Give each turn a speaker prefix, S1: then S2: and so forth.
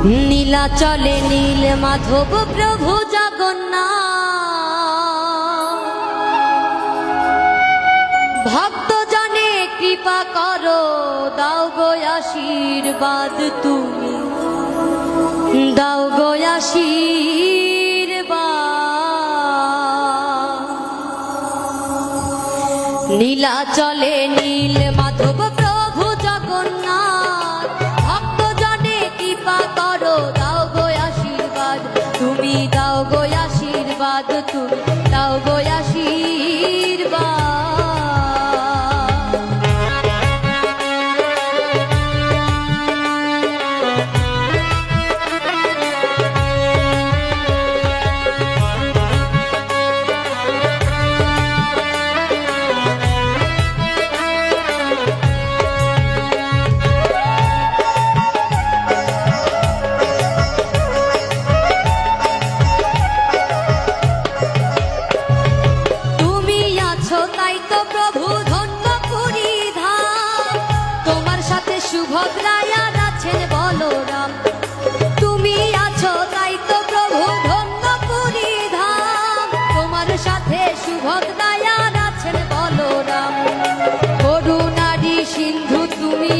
S1: নীলাচলে নীল মাধব প্রভু জগন্নাথ, ভক্ত জনে কৃপা করো, দাও গো আশীর্বাদ, তুমি দাও গো আশীর্বাদ। নীলাচলে নীল মাধব প্রভু জগন্নাথ, ভক্ত জনে কৃপা করো, দাও গো আশীর্বাদ, তুমি দাও গো আশীর্বাদ, তুমি দাও গো আশীর্বাদ। সুভদ্রায়ার আছেন বলরাম, তুমি আছো তাই তো প্রভু ধন্য পুরী ধাম, তোমার সাথে সুভদ্রায়ার আছেন বলরাম, করুণারি সিন্ধু তুমি